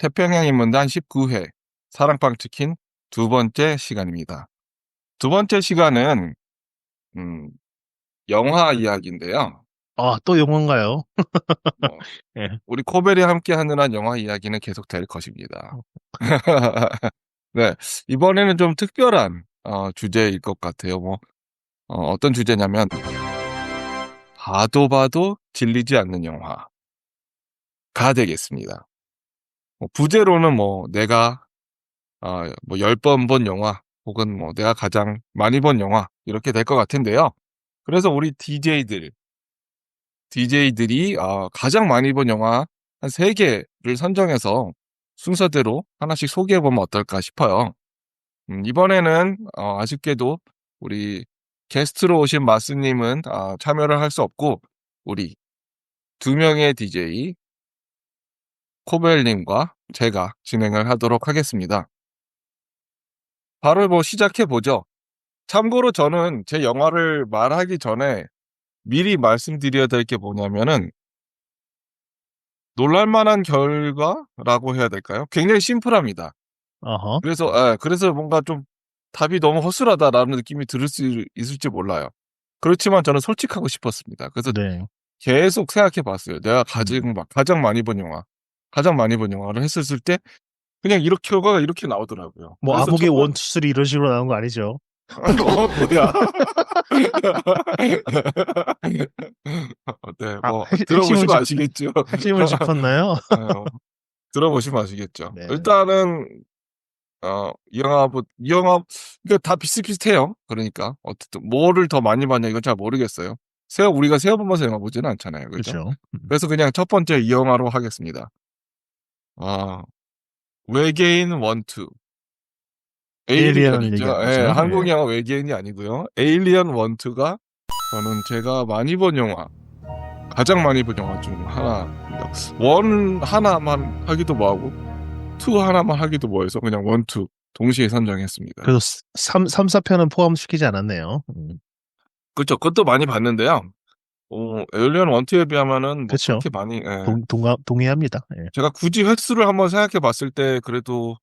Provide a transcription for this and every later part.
태평양 인문단 19회 사랑방 치킨 두 번째 시간입니다. 두 번째 시간은 음, 영화 이야기인데요. 아, 또 영화인가요? 뭐 예. 우리 코벨이 함께 하는 한 영화 이야기는 계속 될 것입니다. 네, 이번에는 좀 특별한 주제일 것 같아요. 어떤 주제냐면 봐도 봐도 질리지 않는 영화가 되겠습니다. 부제로는 내가 10번 본 영화, 혹은 내가 가장 많이 본 영화, 이렇게 될 것 같은데요. 그래서 우리 DJ들이 가장 많이 본 영화 한 3개를 선정해서 순서대로 하나씩 소개해보면 어떨까 싶어요. 이번에는 아쉽게도 우리 게스트로 오신 마스님은 참여를 할 수 없고, 우리 2명의 DJ, 코벨님과 제가 진행을 하도록 하겠습니다. 바로 시작해보죠. 참고로 저는 제 영화를 말하기 전에 미리 말씀드려야 될 게 뭐냐면은, 놀랄만한 결과라고 해야 될까요? 굉장히 심플합니다. 어허. 그래서 뭔가 좀 답이 너무 허술하다라는 느낌이 들을 수 있을지 몰라요. 그렇지만 저는 솔직하고 싶었습니다. 그래서 네. 계속 생각해 봤어요. 내가 음. 가장 많이 본 영화를 했었을 때, 그냥 이렇게 결과가 이렇게 나오더라고요. 그래서 암흑의 원, 투, 쓰리 이런 식으로 나오는 거 아니죠? 뭐야? 네, 핵심을 들어보시면 아시겠죠. 핵심을 짚었나요? 어, 들어보시면 아시겠죠. 네. 일단은, 이 영화, 그러니까 다 비슷비슷해요. 그러니까, 어쨌든, 뭐를 더 많이 봤냐, 이건 잘 모르겠어요. 우리가 세어보면서 영화 보지는 않잖아요. 그죠? 그렇죠. 그래서 그냥 첫 번째 이 영화로 하겠습니다. 아, 외계인 원투. 에이리언을 에일리언이죠. 얘기하는 예, 거죠. 한국 예. 영화 외계인이 아니고요. 에일리언 원투가 저는 제가 많이 본 영화, 가장 많이 본 영화 중 하나입니다. 원 하나만 하기도 뭐하고, 투 하나만 하기도 뭐해서 그냥 원투 동시에 선정했습니다. 그래도 4편은 포함시키지 않았네요. 그렇죠. 그것도 많이 봤는데요. 에일리언 원투에 비하면은 그렇죠. 그렇게 많이, 예. 동의합니다. 예. 제가 굳이 횟수를 한번 생각해 봤을 때 그래도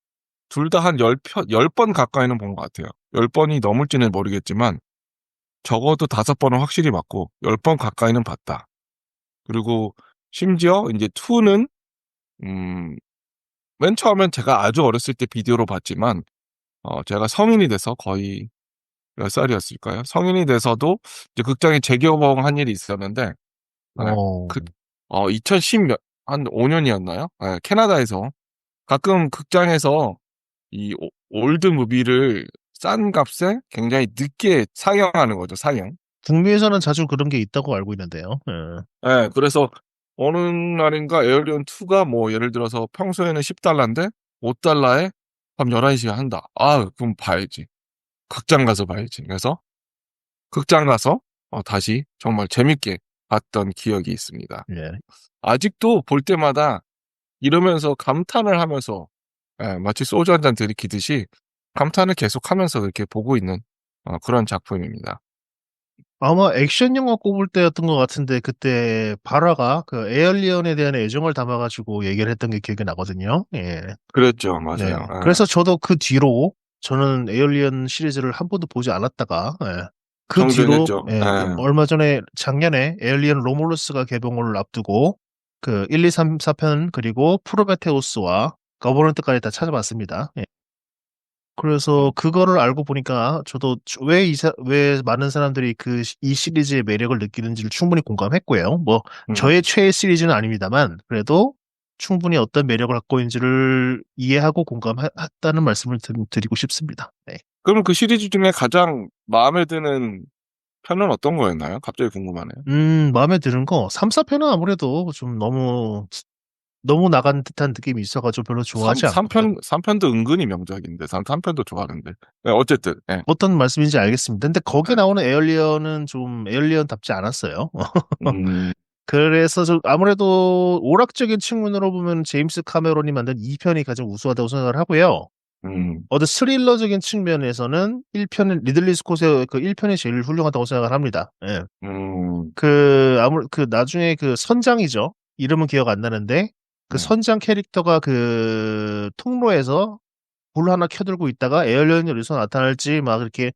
둘 다 한 10번 가까이는 본 것 같아요. 10번이 넘을지는 모르겠지만 적어도 5번은 확실히 봤고 10번 가까이는 봤다. 그리고 심지어 이제 2는 맨 처음엔 제가 아주 어렸을 때 비디오로 봤지만, 제가 성인이 돼서 거의 몇 살이었을까요? 성인이 돼서도 이제 극장에 재개봉한 일이 있었는데, 네, 어, 그, 2010한 5년이었나요? 캐나다에서 가끔 극장에서 이 올드 무비를 싼 값에 굉장히 늦게 상영하는 거죠, 상영. 북미에서는 자주 그런 게 있다고 알고 있는데요. 예. 네, 그래서 어느 날인가 에어리언 2가 예를 들어서 평소에는 $10인데 $5에 밤 11시에 한다. 그럼 봐야지. 극장 가서 봐야지. 그래서 극장 가서 다시 정말 재밌게 봤던 기억이 있습니다. 예. 아직도 볼 때마다 이러면서 감탄을 하면서, 마치 소주 한 잔 들이키듯이 감탄을 계속하면서 이렇게 보고 있는 그런 작품입니다. 아마 액션 영화 꼽을 때였던 것 같은데 그때 바라가 그 에얼리언에 대한 애정을 담아가지고 얘기를 했던 게 기억이 나거든요. 예. 그랬죠, 네. 맞아요. 그래서 저도 그 뒤로 저는 에얼리언 시리즈를 한 번도 보지 않았다가 그 뒤로 정주행했죠. 예. 얼마 전에 작년에 에얼리언 로몰루스가 개봉을 앞두고 그 1, 2, 3, 4편 그리고 프로메테우스와 거버넌트까지 다 찾아봤습니다. 예. 그래서 그거를 알고 보니까 저도 왜 많은 사람들이 이 시리즈의 매력을 느끼는지를 충분히 공감했고요. 음. 저의 최애 시리즈는 아닙니다만, 그래도 충분히 어떤 매력을 갖고 있는지를 이해하고 공감했다는 말씀을 드리고 싶습니다. 네. 그럼 그 시리즈 중에 가장 마음에 드는 편은 어떤 거였나요? 갑자기 궁금하네요. 마음에 드는 거, 3, 4편은 아무래도 좀 너무 나간 듯한 느낌이 있어가지고 별로 좋아하지 않고요. 3편도 은근히 명작인데, 3편도 좋아하는데. 네, 어쨌든, 예. 어떤 말씀인지 알겠습니다. 근데 거기에 나오는 에얼리언은 좀 에얼리언답지 않았어요. 음, 그래서 아무래도 오락적인 측면으로 보면 제임스 카메론이 만든 2편이 가장 우수하다고 생각을 하고요. 음, 스릴러적인 측면에서는 리들리 스콧의 그 1편이 제일 훌륭하다고 생각을 합니다. 예. 음, 나중에 그 선장이죠. 이름은 기억 안 나는데, 그 선장 캐릭터가 그 통로에서 불 하나 켜들고 있다가 에일리언이 어디서 나타날지 막 이렇게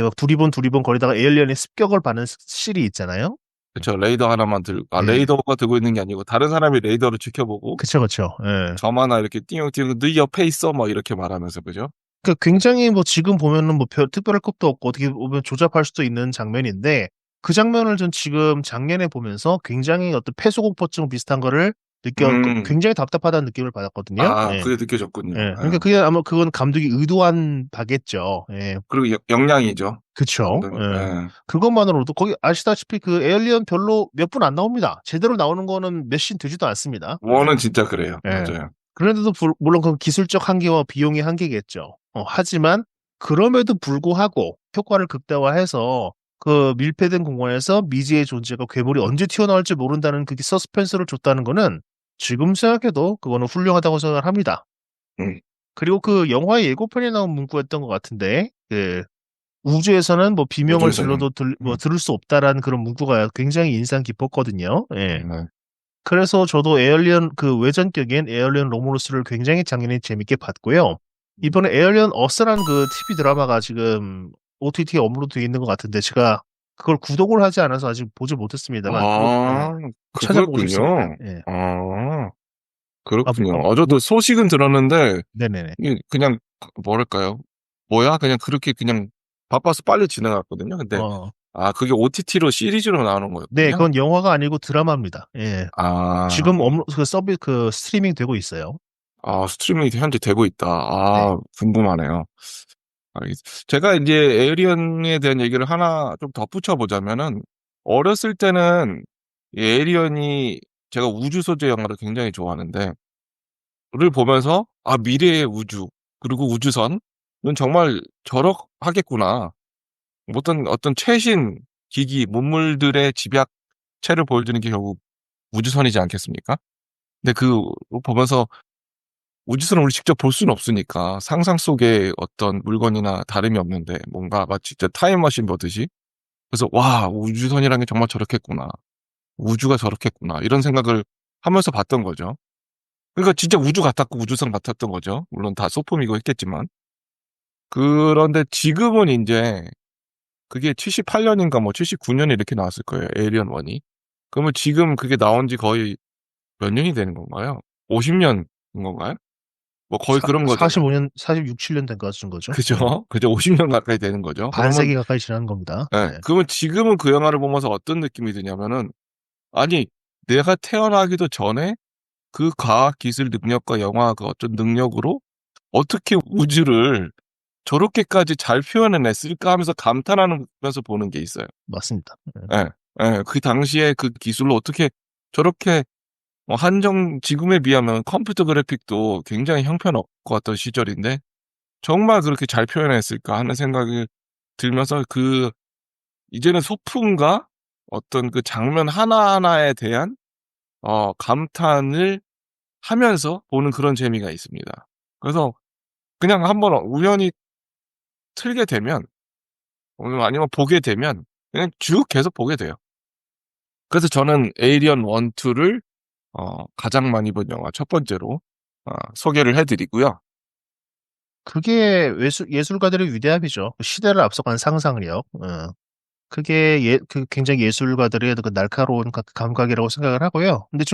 막 두리번 거리다가 에일리언의 습격을 받는 실이 있잖아요. 그쵸. 레이더 하나만 들고, 예. 레이더가 들고 있는 게 아니고, 다른 사람이 레이더를 지켜보고, 그쵸. 예. 점 하나 이렇게 띵띵, 너 옆에 있어, 뭐, 이렇게 말하면서, 그죠? 그 굉장히 뭐 지금 보면은 뭐 별 특별할 것도 없고 어떻게 보면 조잡할 수도 있는 장면인데 그 장면을 전 지금 작년에 보면서 굉장히 어떤 폐소공포증 비슷한 거를 음, 굉장히 답답하다는 느낌을 받았거든요. 예. 그게 느껴졌군요. 예. 예. 그러니까 그게 아마 그건 감독이 의도한 바겠죠. 예. 그리고 역량이죠. 그쵸. 감독님. 예. 예. 그것만으로도 거기 아시다시피 그 에일리언 별로 몇 분 안 나옵니다. 제대로 나오는 거는 몇 씬 되지도 않습니다. 원은 진짜 그래요. 예. 맞아요. 그런데도 물론 그 기술적 한계와 비용의 한계겠죠. 하지만 그럼에도 불구하고 효과를 극대화해서 그 밀폐된 공간에서 미지의 존재가 괴물이 언제 튀어나올지 모른다는 그 서스펜스를 줬다는 거는 지금 생각해도 그거는 훌륭하다고 생각을 합니다. 음, 그리고 그 영화의 예고편에 나온 문구였던 것 같은데 그 우주에서는 뭐 비명을 우주에서는. 질러도 들을 수 없다라는 그런 문구가 굉장히 인상 깊었거든요. 예. 그래서 저도 에얼리언 그 외전격인 에얼리언 로무루스를 굉장히 작년에 재밌게 봤고요. 이번에 에얼리언 어스라는 그 TV 드라마가 지금 OTT에 업로드 되어 있는 것 같은데 제가 그걸 구독을 하지 않아서 아직 보지 못했습니다만 그거 찾아보고 싶습니다. 그거였군요. 예. 아, 그렇군요. 저도 소식은 들었는데, 네네네. 이게 그냥, 뭐랄까요. 뭐야? 그냥 그렇게 그냥 바빠서 빨리 지나갔거든요. 근데, 그게 OTT로 시리즈로 나오는 네, 거였군요. 그건 영화가 아니고 드라마입니다. 예. 지금 그 스트리밍 되고 있어요. 스트리밍이 현재 되고 있다. 네. 궁금하네요. 제가 이제 에이리언에 대한 얘기를 하나 좀 덧붙여 보자면은, 어렸을 때는 이 에이리언이 제가 우주 소재 영화를 굉장히 좋아하는데, 를 보면서, 미래의 우주, 그리고 우주선은 정말 저럭하겠구나. 어떤 최신 기기, 문물들의 집약체를 보여주는 게 결국 우주선이지 않겠습니까? 근데 보면서 우주선을 우리 직접 볼 수는 없으니까 상상 속의 어떤 물건이나 다름이 없는데 뭔가 마치 진짜 타임머신 보듯이 그래서 와, 우주선이라는 게 정말 저렇겠구나. 우주가 저렇겠구나. 이런 생각을 하면서 봤던 거죠. 그러니까 진짜 우주 같았고 우주선 같았던 거죠. 물론 다 소품이고 했겠지만. 그런데 지금은 이제 그게 78년인가 뭐 79년에 이렇게 나왔을 거예요. 에이리언 1이. 그러면 지금 그게 나온 지 거의 몇 년이 되는 건가요? 50년인 건가요? 뭐 거의 그런 거잖아요. 45년, 46, 7년 된 거 같은 거죠. 그죠? 그죠? 50년 가까이 되는 거죠. 그러면, 반세기 가까이 지난 겁니다. 예. 네. 그러면 지금은 그 영화를 보면서 어떤 느낌이 드냐면은, 아니, 내가 태어나기도 전에 그 과학 기술 능력과 영화 그 어떤 능력으로 어떻게 우주를 저렇게까지 잘 표현해냈을까 하면서 감탄하면서 보는 게 있어요. 맞습니다. 네. 예, 예. 그 당시에 그 기술로 어떻게 저렇게 지금에 비하면 컴퓨터 그래픽도 굉장히 형편없고 어떤 시절인데, 정말 그렇게 잘 표현했을까 하는 생각이 들면서 이제는 소품과 어떤 그 장면 하나하나에 대한, 감탄을 하면서 보는 그런 재미가 있습니다. 그래서 그냥 한번 우연히 틀게 되면, 아니면 보게 되면, 그냥 쭉 계속 보게 돼요. 그래서 저는 에이리언 1, 2를, 가장 많이 본 영화 첫 번째로, 소개를 해드리고요. 그게 예술가들의 위대함이죠. 그 시대를 앞서간 상상력. 그게 굉장히 예술가들의 그 날카로운 감각이라고 생각을 하고요. 근데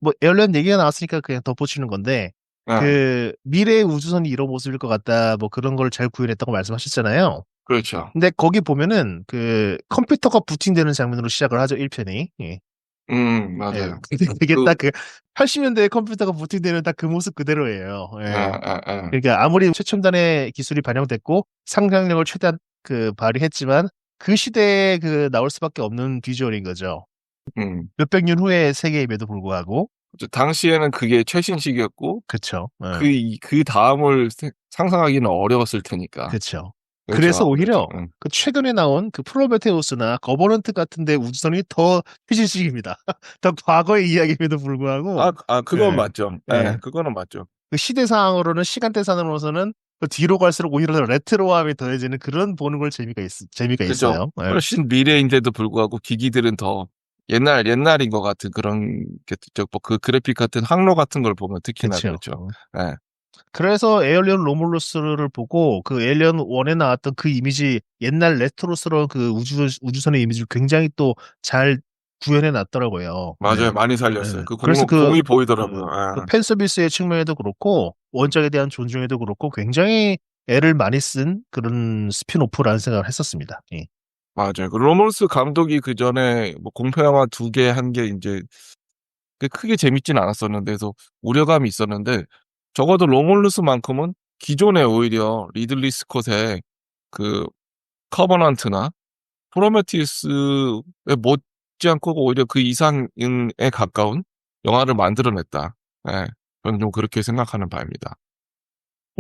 뭐 에어리언 얘기가 나왔으니까 그냥 덧붙이는 건데, 예, 그 미래의 우주선이 이런 모습일 것 같다, 뭐 그런 걸 잘 구현했다고 말씀하셨잖아요. 그렇죠. 근데 거기 보면은 그 컴퓨터가 부팅되는 장면으로 시작을 하죠, 1편이. 예. 예. 맞아요. 근데 그게 딱 그 80년대의 컴퓨터가 부팅되는 딱 그 모습 그대로예요. 예, 예. 예, 그러니까 아무리 최첨단의 기술이 반영됐고 상상력을 최대한 그 발휘했지만 그 시대에 그 나올 수밖에 없는 비주얼인 거죠. 예. 몇백 년 후의 세계임에도 불구하고. 당시에는 그게 최신식이었고, 그쵸. 그 다음을 상상하기는 어려웠을 테니까. 그쵸. 그래서 그렇죠. 그렇죠. 오히려 그 최근에 나온 그 프로메테우스나 거버넌트 같은데 우주선이 더 최신식입니다. 더 과거의 이야기임에도 불구하고. 그건 예. 맞죠. 예. 그거는 맞죠. 그 시대상으로는 시간대상으로서는 그 뒤로 갈수록 오히려 더 레트로함이 더해지는 그런 보는 걸 재미가 그죠. 있어요. 예. 훨씬 미래인데도 불구하고 기기들은 더 옛날인 것 같은 그런 그 그래픽 같은 항로 같은 걸 보면 특히나 그쵸. 그렇죠. 예. 그래서 에얼리언 로몰루스를 보고 그 에일리언 1에 나왔던 그 이미지 옛날 레트로스러운 그 우주선의 이미지를 굉장히 또 잘 구현해 놨더라고요. 네. 맞아요. 많이 살렸어요. 네. 그 그래서 공이 보이더라고요. 그 예. 팬 서비스의 측면에도 그렇고 원작에 대한 존중에도 그렇고 굉장히 애를 많이 쓴 그런 스피노프라는 생각을 했었습니다. 예. 맞아요. 그 로몰스 감독이 그 전에 뭐 공포 영화 2개 한 게 이제 크게 재밌진 않았었는데, 그래서 우려감이 있었는데, 적어도 로몰루스만큼은 기존에 오히려 리들리 스콧의 그 커버넌트나 프로메티우스에 못지않고 오히려 그 이상에 가까운 영화를 만들어냈다. 예, 저는 좀 그렇게 생각하는 바입니다.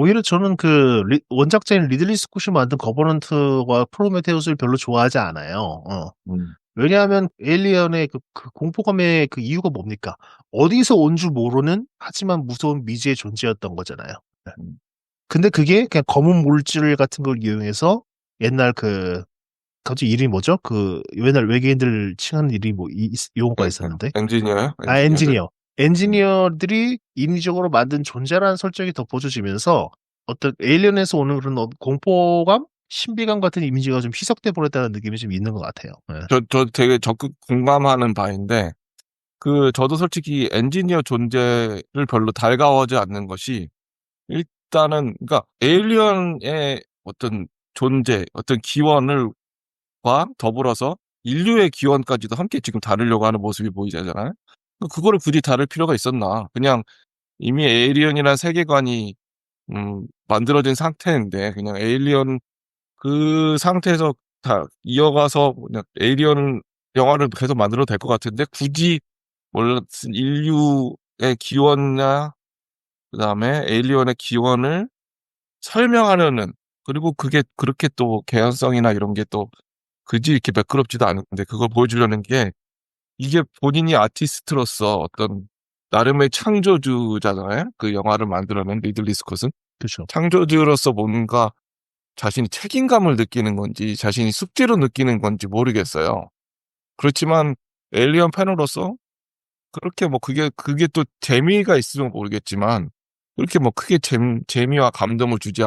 오히려 저는 그 원작자인 리들리 스콧이 만든 거버넌트와 프로메테우스를 별로 좋아하지 않아요. 음. 왜냐하면 에일리언의 그 공포감의 그 이유가 뭡니까? 어디서 온 줄 모르는 하지만 무서운 미지의 존재였던 거잖아요. 네. 음. 근데 그게 그냥 검은 물질 같은 걸 이용해서 옛날 갑자기 이름이 뭐죠? 그 옛날 외계인들 칭하는 이름이 용어가 있었는데. 엔지니어요? 엔지니어. 음. 엔지니어들이 인위적으로 만든 존재라는 설정이 덧붙여지면서 어떤 에일리언에서 오는 그런 공포감, 신비감 같은 이미지가 좀 희석돼 버렸다는 느낌이 좀 있는 것 같아요. 네. 저 되게 적극 공감하는 바인데, 저도 솔직히 엔지니어 존재를 별로 달가워하지 않는 것이, 일단은, 그러니까, 에일리언의 어떤 존재, 어떤 기원과 더불어서 인류의 기원까지도 함께 지금 다루려고 하는 모습이 보이잖아요. 그거를 굳이 다룰 필요가 있었나? 그냥 이미 에일리언이라는 세계관이, 만들어진 상태인데, 그냥 에일리언 그 상태에서 다 이어가서 그냥 에일리언 영화를 계속 만들어도 될 것 같은데, 굳이 무슨 인류의 기원이나 그다음에 에일리언의 기원을 설명하려는, 그리고 그게 그렇게 또 개연성이나 이런 게 또 그지 이렇게 매끄럽지도 않은데 그걸 보여주려는 게, 이게 본인이 아티스트로서 어떤 나름의 창조주잖아요. 그 영화를 만들어낸 리들리 스콧은 그렇죠. 창조주로서 뭔가 자신이 책임감을 느끼는 건지 자신이 숙제로 느끼는 건지 모르겠어요. 그렇지만 에일리언 팬으로서 그렇게 뭐 그게 또 재미가 있으면 모르겠지만 그렇게 뭐 크게 재미와 감동을 주지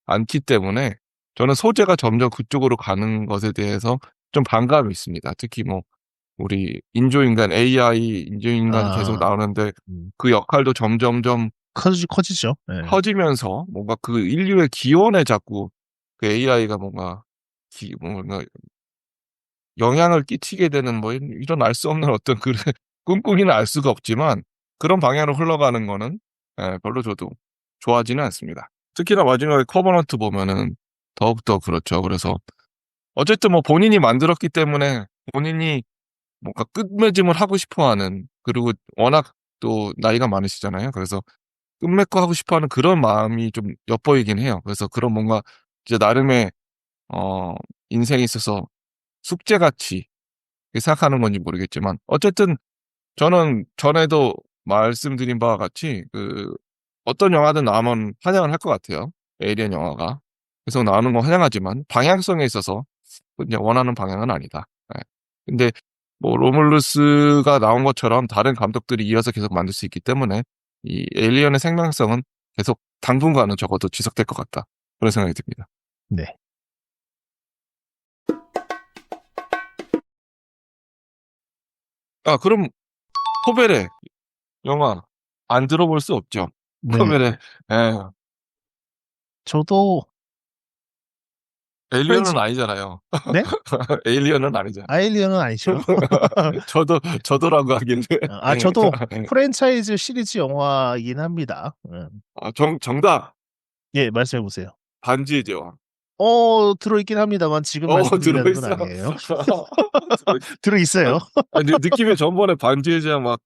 않기 때문에 저는 소재가 점점 그쪽으로 가는 것에 대해서 좀 반감이 있습니다. 특히 뭐 우리 인조인간 AI 인조인간이 계속 아, 나오는데 그 역할도 점점점 커지죠. 네. 커지면서 뭔가 그 인류의 기원에 자꾸 그 AI가 뭔가 영향을 끼치게 되는 뭐 이런 알 수 없는 어떤 그 꿍꿍이는 알 수가 없지만 그런 방향으로 흘러가는 거는 별로 저도 좋아하지는 않습니다. 특히나 마지막에 커버넌트 보면은 더욱더 그렇죠. 그래서 어쨌든 뭐 본인이 만들었기 때문에 본인이 뭔가 끝맺음을 하고 싶어하는, 그리고 워낙 또 나이가 많으시잖아요. 그래서 끝맺고 하고 싶어하는 그런 마음이 좀 엿보이긴 해요. 그래서 그런 뭔가 이제 나름의 어 인생에 있어서 숙제같이 생각하는 건지 모르겠지만 어쨌든 저는 전에도 말씀드린 바와 같이 어떤 영화든 나오면 환영을 할 것 같아요. 에이리언 영화가 계속 나오는 건 환영하지만 방향성에 있어서 그냥 원하는 방향은 아니다. 예. 근데 뭐 로물루스가 나온 것처럼 다른 감독들이 이어서 계속 만들 수 있기 때문에 이 에일리언의 생명성은 계속 당분간은 적어도 지속될 것 같다. 그런 생각이 듭니다. 네. 그럼 포베레 영화 안 들어볼 수 없죠. 네. 포베레. 예. 저도 에일리언은 아니잖아요. 네? 에일리언은 아니잖아요. 아일리언은 아니죠. 저도라고 하길래. 저도 프랜차이즈 시리즈 영화이긴 합니다. 정답. 예, 말씀해 보세요. 반지의 제왕. 들어있긴 합니다만 지금 말씀드리는 건 들어있어. 아니에요. 들어있어요. 느낌이 전번에 반지의 제왕 막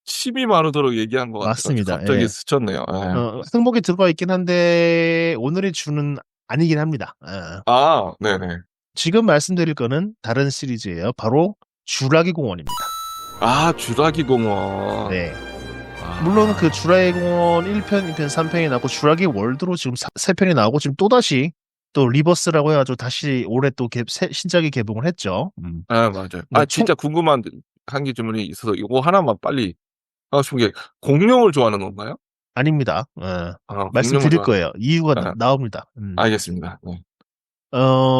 침이 마르도록 얘기한 것 같아가지고 맞습니다. 갑자기 예. 스쳤네요. 예. 항목에 들어가 있긴 한데 오늘의 주는 아니긴 합니다. 네네. 지금 말씀드릴 거는 다른 시리즈예요. 바로 주라기 공원입니다. 주라기 공원. 네. 물론 그 주라기 공원 1편, 2편, 3편이 나오고 주라기 월드로 지금 3편이 나오고 지금 또다시 또 리버스라고 해가지고 다시 올해 또 신작이 개봉을 했죠. 맞아요. 네, 진짜 궁금한데 한 개 질문이 있어서 이거 하나만 빨리 하고 싶은 게 공룡을 좋아하는 건가요? 아닙니다. 공룡을 말씀드릴 거예요. 이유가 아, 나옵니다. 알겠습니다. 네.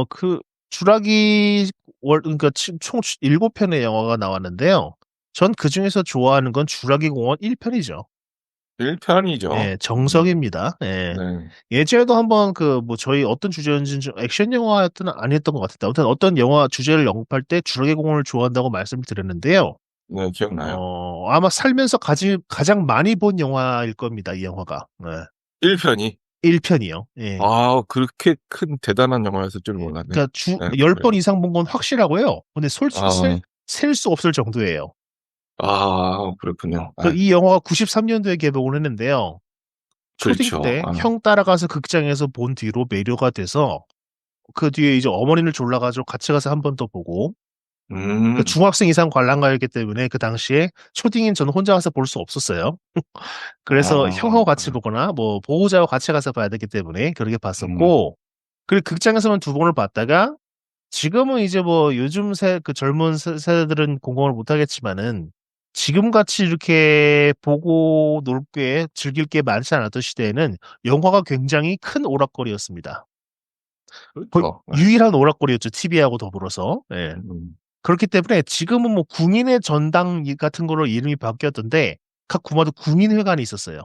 그 주라기 그러니까 총 7편의 영화가 나왔는데요. 전 그중에서 좋아하는 건 주라기 공원 1편이죠. 1편이죠. 예, 정석입니다. 예. 네. 예전에도 한번 저희 어떤 주제였는지 액션 영화였던 아니었던 것 같은데 아무튼 어떤 영화 주제를 영입할 때 주라기 공원을 좋아한다고 말씀을 드렸는데요. 네, 기억나요. 아마 살면서 가장 많이 본 영화일 겁니다. 이 영화가. 1편이. 1편이요. 예. 그렇게 큰 대단한 영화였을 줄 몰랐네. 그러니까 네, 10번 이상 본 건 확실하고요. 근데 아, 셀 수 없을 정도예요. 그렇군요. 이 영화가 93년도에 개봉을 했는데요. 초딩 그렇죠. 때 형 따라가서 극장에서 본 뒤로 매료가 돼서 그 뒤에 이제 어머니를 졸라가지고 같이 가서 한 번 더 보고 그 중학생 이상 관람가였기 때문에 그 당시에 초딩인 저는 혼자 가서 볼 수 없었어요. 그래서 형하고 같이 보거나 뭐 보호자와 같이 가서 봐야 되기 때문에 그렇게 봤었고 그리고 극장에서만 2번을 봤다가 지금은 이제 뭐 요즘 젊은 세대들은 공감을 못 하겠지만은 지금 같이 이렇게 보고 놀 게 즐길 게 많지 않았던 시대에는 영화가 굉장히 큰 오락거리였습니다. 그렇죠. 유일한 오락거리였죠. TV하고 더불어서. 예. 그렇기 때문에 지금은 뭐 국민의 전당 같은 걸로 이름이 바뀌었던데 각 구마다 국민회관이 있었어요.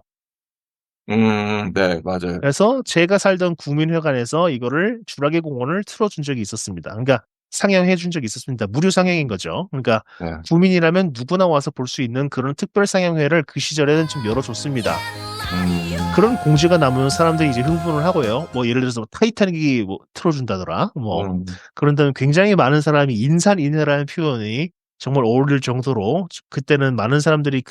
네, 맞아요. 그래서 제가 살던 국민회관에서 이거를 주라기 공원을 틀어준 적이 있었습니다. 그러니까 상영해 준 적이 있었습니다. 무료 상영인 거죠. 그러니까 네. 국민이라면 누구나 와서 볼 수 있는 그런 특별 상영회를 그 시절에는 좀 열어줬습니다. 그런 공지가 나면 사람들이 이제 흥분을 하고요. 뭐 예를 들어서 타이타닉이 뭐 틀어준다더라. 뭐 그런 다음에 굉장히 많은 사람이 인산인해라는 표현이 정말 어울릴 정도로 그때는 많은 사람들이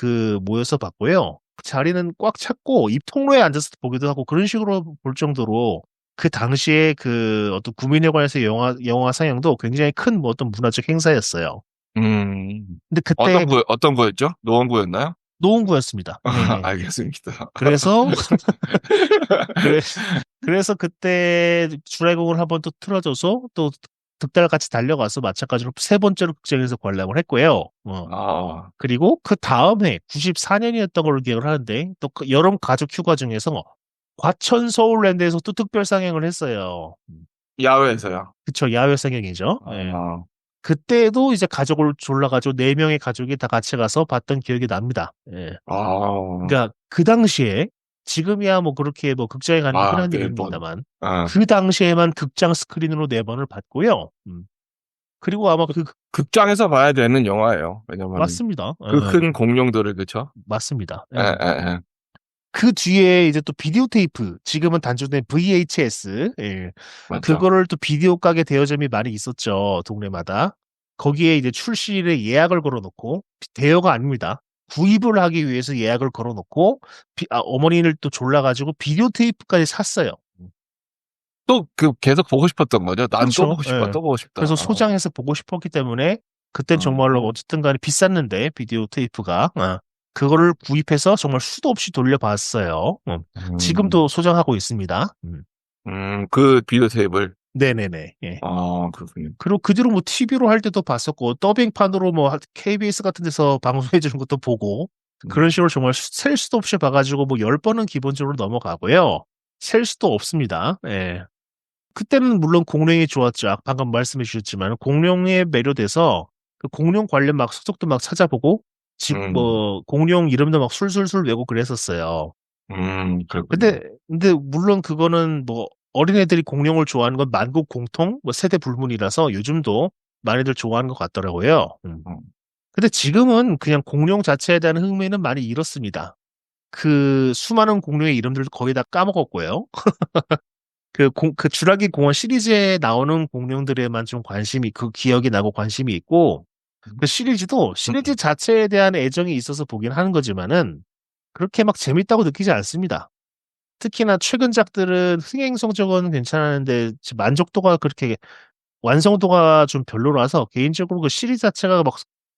모여서 봤고요. 자리는 꽉 찼고 입 통로에 앉아서 보기도 하고 그런 식으로 볼 정도로 그 당시에 어떤 국민회관에서 영화 상영도 굉장히 큰 뭐 어떤 문화적 행사였어요. 근데 그때 어떤 거였죠? 노원구였나요? 노원구였습니다. 네. 알겠습니다. 그래서 그때 주라기공원을 한번 또 틀어줘서 또 득달같이 달려가서 마찬가지로 3번째로 극장에서 관람을 했고요. 그리고 그 다음 해 94년이었던 걸로 기억을 하는데 또 여름 가족 휴가 중에서 과천 서울랜드에서 또 특별 상영을 했어요. 야외에서요? 그쵸, 야외 상영이죠. 네. 그때도 이제 가족을 졸라가지고 4명의 가족이 다 같이 가서 봤던 기억이 납니다. 예. 그러니까 그 당시에 지금이야 뭐 그렇게 뭐 극장에 가는 게 흔한 일입니다만 그 당시에만 극장 스크린으로 4번을 봤고요. 그리고 아마 극장에서 봐야 되는 영화예요. 왜냐면 맞습니다. 큰 공룡들을 그쵸? 맞습니다. 예. 그 뒤에 이제 또 비디오 테이프, 지금은 단순히 VHS, 맞죠. 그거를 또 비디오 가게 대여점이 많이 있었죠, 동네마다. 거기에 이제 출시일에 예약을 걸어놓고, 대여가 아닙니다. 구입을 하기 위해서 예약을 걸어놓고, 어머니를 또 졸라가지고 비디오 테이프까지 샀어요. 또 계속 보고 싶었던 거죠? 난 그렇죠. 또 보고 싶다, 또 보고 싶다. 그래서 소장해서 보고 싶었기 때문에, 그땐 정말로 어쨌든 간에 비쌌는데, 비디오 테이프가. 그거를 구입해서 정말 수도 없이 돌려봤어요. 지금도 소장하고 있습니다. 그 비디오 테이프를. 네네네. 예. 그렇군요. 그리고 그 뒤로 뭐 TV로 할 때도 봤었고, 더빙판으로 뭐 KBS 같은 데서 방송해주는 것도 보고, 그런 식으로 정말 셀 수도 없이 봐가지고 뭐 10번은 기본적으로 넘어가고요. 셀 수도 없습니다. 예. 그때는 물론 공룡이 좋았죠. 방금 말씀해 주셨지만, 공룡에 매료돼서 그 공룡 관련 막 소속도 막 찾아보고, 뭐 공룡 이름도 막 술술술 외고 그랬었어요. 그렇군요. 근데 물론 그거는 뭐 어린애들이 공룡을 좋아하는 건 만국 공통 뭐 세대 불문이라서 요즘도 많이들 좋아하는 것 같더라고요. 근데 지금은 그냥 공룡 자체에 대한 흥미는 많이 잃었습니다. 그 수많은 공룡의 이름들도 거의 다 까먹었고요. 그 주라기 공원 시리즈에 나오는 공룡들에만 좀 기억이 나고 관심이 있고, 그 시리즈 자체에 대한 애정이 있어서 보긴 하는 거지만은, 그렇게 막 재밌다고 느끼지 않습니다. 특히나 최근작들은 흥행 성적은 괜찮았는데, 만족도가 그렇게, 완성도가 좀 별로라서, 개인적으로 그 시리즈 자체가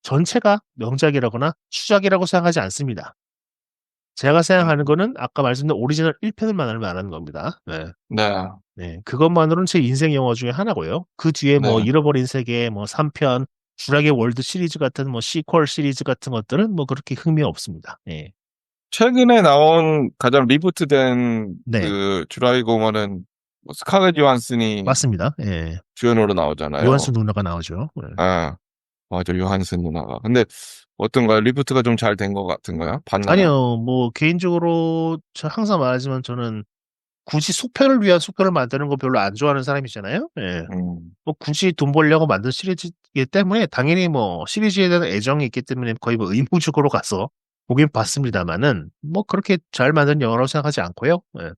전체가 명작이라거나 수작이라고 생각하지 않습니다. 제가 생각하는 거는 아까 말씀드린 오리지널 1편을 말하는 겁니다. 네. 네. 그것만으로는 제 인생 영화 중에 하나고요. 그 뒤에 뭐 잃어버린 세계, 뭐 3편, 주락의 월드 시리즈 같은 뭐 시퀄 시리즈 같은 것들은 뭐 그렇게 흥미 없습니다. 예. 최근에 나온 가장 리부트된 네, 그 주라기 공원은 뭐 스칼렛 요한슨이 맞습니다. 예. 주연으로 나오잖아요. 요한스 누나가 나오죠. 예. 아, 맞아. 요한슨 누나가. 근데 어떤가요? 리부트가 좀 잘 된 것 같은가요? 봤나요? 아니요, 뭐 개인적으로 저 항상 말하지만 저는 굳이 속편을 위한 속편을 만드는 거 별로 안 좋아하는 사람이잖아요. 예. 음, 뭐 굳이 돈 벌려고 만든 시리즈이기 때문에 당연히 뭐 시리즈에 대한 애정이 있기 때문에 거의 뭐 의무적으로 가서 보긴 봤습니다만은 뭐 그렇게 잘 만든 영화라고 생각하지 않고요. 예.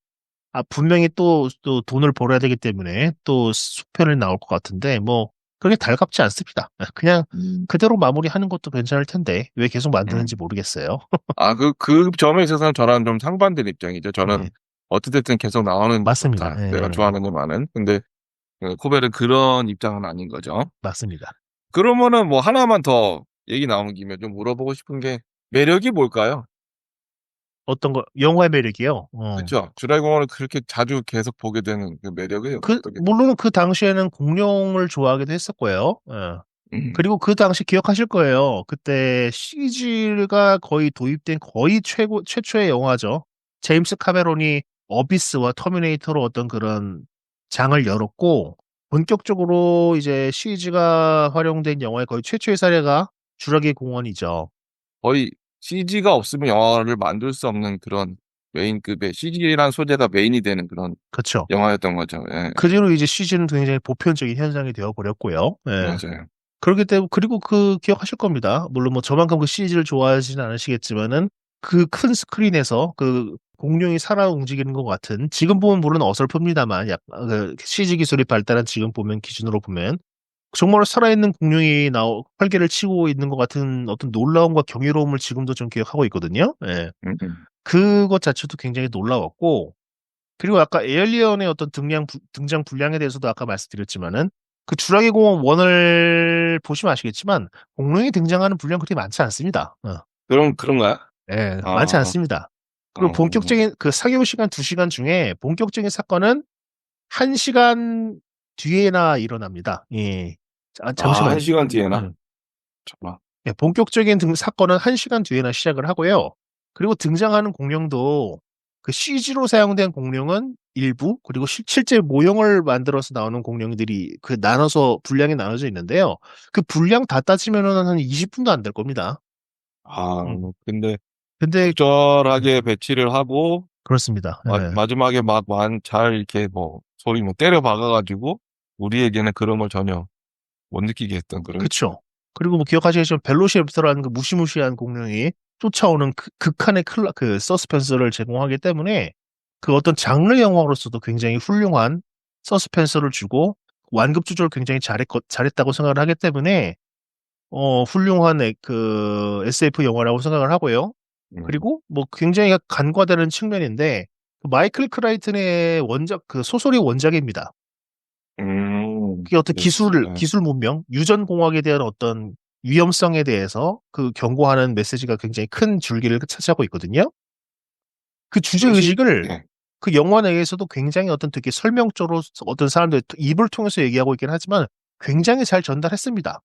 아, 분명히 또 돈을 벌어야 되기 때문에 또 속편이 나올 것 같은데 뭐 그렇게 달갑지 않습니다. 예, 그냥 음, 그대로 마무리하는 것도 괜찮을 텐데 왜 계속 만드는지 음. 모르겠어요. 아, 그 점에 있어서는 저랑 좀 상반된 입장이죠. 저는 예, 어찌됐든 계속 나오는 게 맞습니다. 좋다. 내가 예, 좋아하는 것만은. 근데 코벨은 그런 입장은 아닌 거죠. 맞습니다. 그러면은 뭐 하나만 더 얘기 나오는 김에 좀 물어보고 싶은 게 매력이 뭘까요? 어떤 거 영화의 매력이요. 그쵸? 주라기 공원을 그렇게 자주 계속 보게 되는 그 매력이 어떻게 돼요? 물론 그 당시에는 공룡을 좋아하기도 했었고요. 예. 음, 그리고 그 당시 기억하실 거예요. 그때 CG가 거의 도입된 거의 최초의 영화죠. 제임스 카메론이 어비스와 터미네이터로 어떤 그런 장을 열었고, 본격적으로 이제 CG가 활용된 영화의 거의 최초의 사례가 주라기 공원이죠. 거의 CG가 없으면 영화를 만들 수 없는 그런 메인급의 CG란 소재가 메인이 되는 그런 그렇죠. 영화였던 거죠. 예, 그 뒤로 이제 CG는 굉장히 보편적인 현상이 되어 버렸고요. 예. 맞아요. 그렇기 때문에 그리고 그 기억하실 겁니다. 물론 뭐 저만큼 그 시리즈를 좋아하지는 않으시겠지만은 그 큰 스크린에서 그 공룡이 살아 움직이는 것 같은 지금 보면 물론 어설픕니다만 그 CG 기술이 발달한 지금 보면 기준으로 보면 정말 살아있는 공룡이 활개를 치고 있는 것 같은 어떤 놀라움과 경이로움을 지금도 좀 기억하고 있거든요. 예. 음. 그것 자체도 굉장히 놀라웠고 그리고 아까 에일리언의 어떤 등장 분량에 대해서도 아까 말씀드렸지만은 그 주라기 공원 1을 보시면 아시겠지만 공룡이 등장하는 분량 그렇게 많지 않습니다. 그런가요? 예, 많지 아, 않습니다. 그리고 어, 본격적인 그 상영 시간 2시간 중에 본격적인 사건은 1시간 뒤에나 일어납니다. 예. 아, 한 잠시만요. 시간 뒤에나? 음. 잠깐만. 예, 본격적인 사건은 1시간 뒤에나 시작을 하고요. 그리고 등장하는 공룡도 그 CG로 사용된 공룡은 일부, 그리고 실제 모형을 만들어서 나오는 공룡들이 그 나눠서 분량이 나눠져 있는데요. 그 분량 다 따지면은 한 20분도 안 될 겁니다. 아, 음. 근데 근데 적절하게 배치를 하고 그렇습니다. 예. 마지막에 막 잘 이렇게 뭐 소리 뭐 때려 박아가지고 우리에게는 그런 걸 전혀 못 느끼게 했던 그런 그쵸. 그리고 뭐 기억하시겠지만 벨로시랩터라는 그 무시무시한 공룡이 쫓아오는 극한의 그 서스펜스를 제공하기 때문에 그 어떤 장르 영화로서도 굉장히 훌륭한 서스펜스를 주고 완급 조절을 굉장히 잘했다고 생각을 하기 때문에 훌륭한 그 SF 영화라고 생각을 하고요. 음, 그리고 뭐 굉장히 간과되는 측면인데 그 마이클 크라이튼의 원작 그 소설이 원작입니다. 그게 어떤 그랬어. 예. 기술 문명, 유전 공학에 대한 어떤 위험성에 대해서 그 경고하는 메시지가 굉장히 큰 줄기를 차지하고 있거든요. 그 주제 그것이 의식을 예. 그 영화 내에서도 굉장히 어떤 되게 설명적으로 어떤 사람들 입을 통해서 얘기하고 있긴 하지만 굉장히 잘 전달했습니다.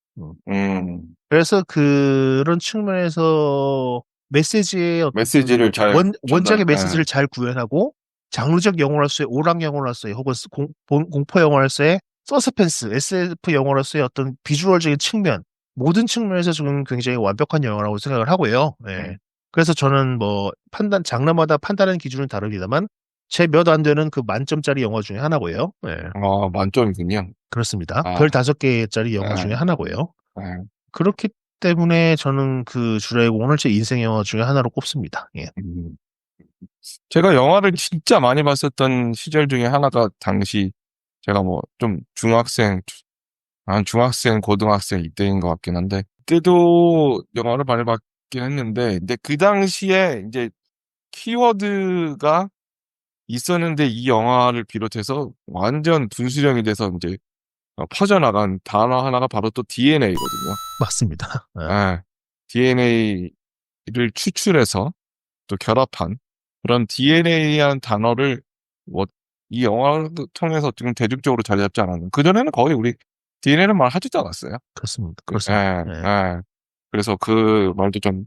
음, 그래서 그런 측면에서 메시지의 메시지를 잘 원작의 전달. 메시지를 예. 잘 구현하고 장르적 영화로서의 오락 영화로서의 혹은 공포 영화로서의 서스펜스, SF 영화로서의 어떤 비주얼적인 측면 모든 측면에서 지금 굉장히 완벽한 영화라고 생각을 하고요. 예. 음. 그래서 저는 뭐 장르마다 판단하는 기준은 다릅니다만 제 몇 안 되는 그 만점짜리 영화 중에 하나고요. 예. 아, 만점이군요. 그렇습니다. 별 아, 5개짜리 영화 중에 예, 하나고요. 예. 그렇기 때문에 저는 그 주라의 공원을 제 인생 영화 중에 하나로 꼽습니다. 예. 음. 제가 영화를 진짜 많이 봤었던 시절 중에 하나가 당시 제가 뭐 좀 중학생, 고등학생 이때인 것 같긴 한데, 그때도 영화를 많이 봤긴 했는데, 근데 그 당시에 이제 키워드가 있었는데 이 영화를 비롯해서 완전 분수령이 돼서 이제 퍼져나간 단어 하나가 바로 또 DNA거든요. 맞습니다. 예. DNA를 추출해서 또 결합한 그런 DNA라는 단어를 뭐 이 영화를 통해서 지금 대중적으로 자리 잡지 않았나. 그전에는 거의 우리 DNA는 말 하지도 않았어요. 그렇습니다. 그, 그렇습니다. 예, 예. 예. 그래서 그 말도 좀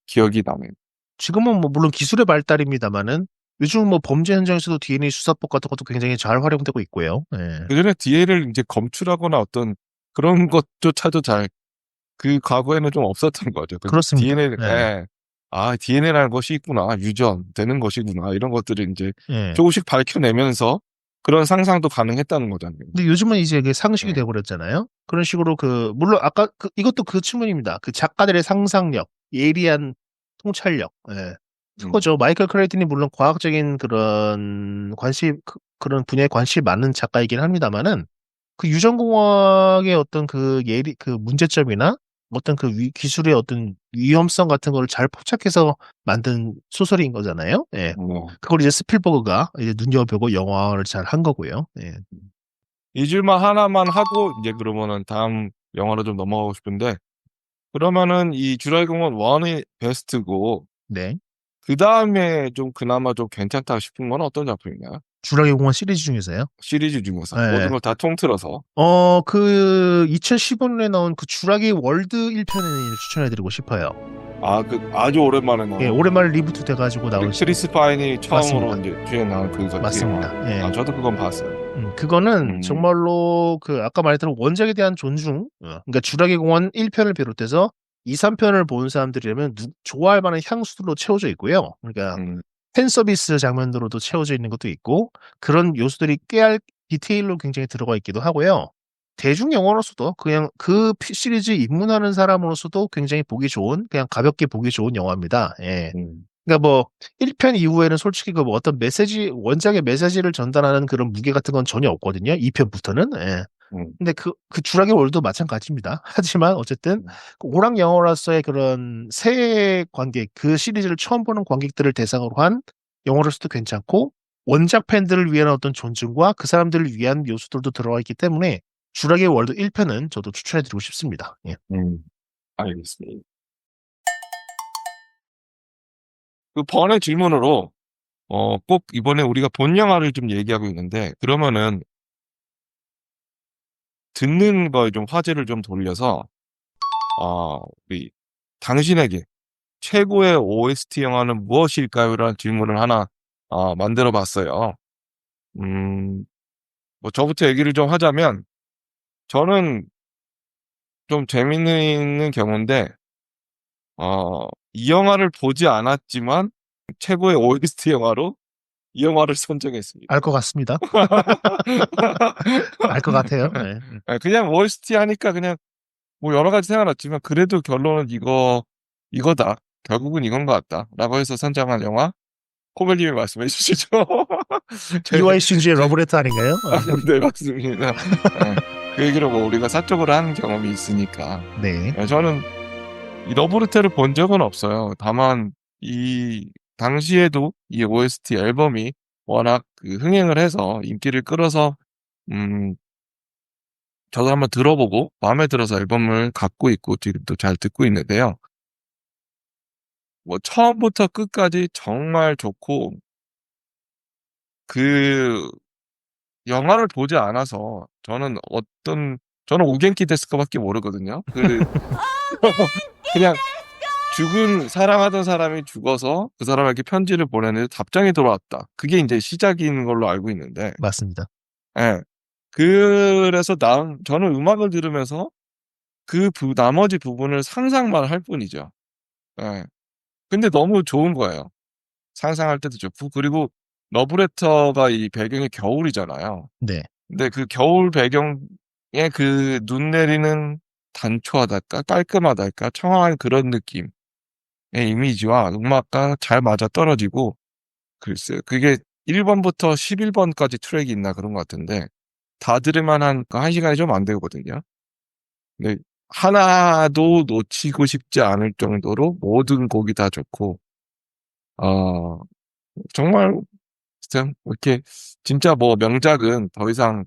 기억이 나네요. 지금은 뭐 물론 기술의 발달입니다만은 요즘 뭐 범죄 현장에서도 DNA 수사법 같은 것도 굉장히 잘 활용되고 있고요. 예. 예전에 DNA를 이제 검출하거나 어떤 그런 것조차도 그 과거에는 좀 없었던 거죠. 그렇습니다. DNA, 예. 예. 아, DNA라는 것이 있구나. 유전되는 것이구나. 이런 것들을 이제 예. 조금씩 밝혀내면서 그런 상상도 가능했다는 거잖아요. 근데 요즘은 이제 이게 상식이 예. 돼버렸잖아요. 그런 식으로 물론 아까 이것도 그 측면입니다. 그 작가들의 상상력, 예리한 통찰력, 예. 그거죠. 마이클 크레이튼이 물론 과학적인 그런 그런 분야에 관심이 많은 작가이긴 합니다만은 그 유전공학의 어떤 그 문제점이나 어떤 기술의 어떤 위험성 같은 거를 잘 포착해서 만든 소설인 거잖아요. 예. 그걸 이제 스필버그가 이제 눈여겨보고 영화를 잘 한 거고요. 예. 이 줄만 하나만 하고 이제 그러면은 다음 영화로 좀 넘어가고 싶은데 그러면은 이 주라기 공원 1이 베스트고 네. 그 다음에 좀 그나마 좀 괜찮다 싶은 건 어떤 작품이냐? 주라기 공원 시리즈 중에서요? 시리즈 중에서 모든 예. 걸 다 통틀어서 2015년에 나온 그 주라기 월드 1편을 추천해드리고 싶어요. 아주 오랜만에 나온 예, 오랜만에 리부트 돼가지고 나온 크리스 파인이 처음으로 맞습니다. 이제 주演나온 그거지. 맞습니다. 예. 저도 그건 봤어요. 그거는 정말로 아까 말했던 원작에 대한 존중, 그러니까 주라기 공원 1편을 비롯해서 2, 3편을 본 사람들이라면 좋아할 만한 향수들로 채워져 있고요. 그러니까 팬 서비스 장면으로도 채워져 있는 것도 있고 그런 요소들이 깨알 디테일로 굉장히 들어가 있기도 하고요. 대중 영화로서도 그냥 그 시리즈 입문하는 사람으로서도 굉장히 보기 좋은, 그냥 가볍게 보기 좋은 영화입니다. 예. 그러니까 뭐 1편 이후에는 솔직히 뭐 어떤 원작의 메시지를 전달하는 그런 무게 같은 건 전혀 없거든요. 2편부터는. 예. 근데 그 주라기 월도 마찬가지입니다. 하지만 어쨌든 오락 영화로서의 그런 새 관객, 그 시리즈를 처음 보는 관객들을 대상으로 한 영화로서도 괜찮고 원작 팬들을 위한 어떤 존중과 그 사람들을 위한 요소들도 들어가 있기 때문에 주라기 월드 1편은 저도 추천해드리고 싶습니다. 예. 알겠습니다. 그 번의 질문으로 꼭 이번에 우리가 본 영화를 좀 얘기하고 있는데 그러면은 듣는 거에 좀 화제를 좀 돌려서 우리 당신에게 최고의 OST 영화는 무엇일까요? 라는 질문을 하나 만들어 봤어요. 뭐 저부터 얘기를 좀 하자면 저는 좀 재밌는 경우인데 이 영화를 보지 않았지만 최고의 OST 영화로 이 영화를 선정했습니다. 알 것 같습니다. 알 것 같아요. 네. 그냥 OST 하니까 그냥 뭐 여러 가지 생각났지만 그래도 결론은 이거다. 결국은 이건 것 같다. 라고 해서 선정한 영화 코벨님이 말씀해 주시죠. EY 신즈의 러브레터 아닌가요? 네, 맞습니다. 그 얘기를 뭐 우리가 사적으로 하는 경험이 있으니까. 네. 저는 이 러브레터를 본 적은 없어요. 다만 이 당시에도 이 OST 앨범이 워낙 흥행을 해서 인기를 끌어서 저도 한번 들어보고 마음에 들어서 앨범을 갖고 있고 지금도 잘 듣고 있는데요. 뭐 처음부터 끝까지 정말 좋고 그 영화를 보지 않아서 저는 오겐키 데스커밖에 모르거든요. 그냥 사랑하던 사람이 죽어서 그 사람에게 편지를 보내는데 답장이 돌아왔다. 그게 이제 시작인 걸로 알고 있는데. 맞습니다. 예. 그래서 저는 음악을 들으면서 나머지 부분을 상상만 할 뿐이죠. 예. 근데 너무 좋은 거예요. 상상할 때도 좋고. 그리고 러브레터가 이 배경이 겨울이잖아요. 네. 근데 그 겨울 배경에 눈 내리는 단초하달까? 깔끔하달까? 청아한 그런 느낌의 이미지와 음악과 잘 맞아 떨어지고, 글쎄요. 그게 1번부터 11번까지 트랙이 있나 그런 것 같은데, 다 들을만 한 1시간이 좀 안 되거든요. 근데 하나도 놓치고 싶지 않을 정도로 모든 곡이 다 좋고, 정말, 이렇게, 진짜 뭐 명작은 더 이상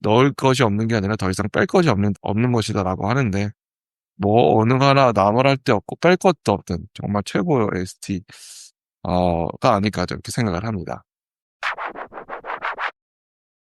넣을 것이 없는 게 아니라 더 이상 뺄 것이 없는 것이다라고 하는데, 뭐, 어느 하나 남을 데 없고 뺄 것도 없던 정말 최고의 OST, 가 아닐까, 저렇게 생각을 합니다.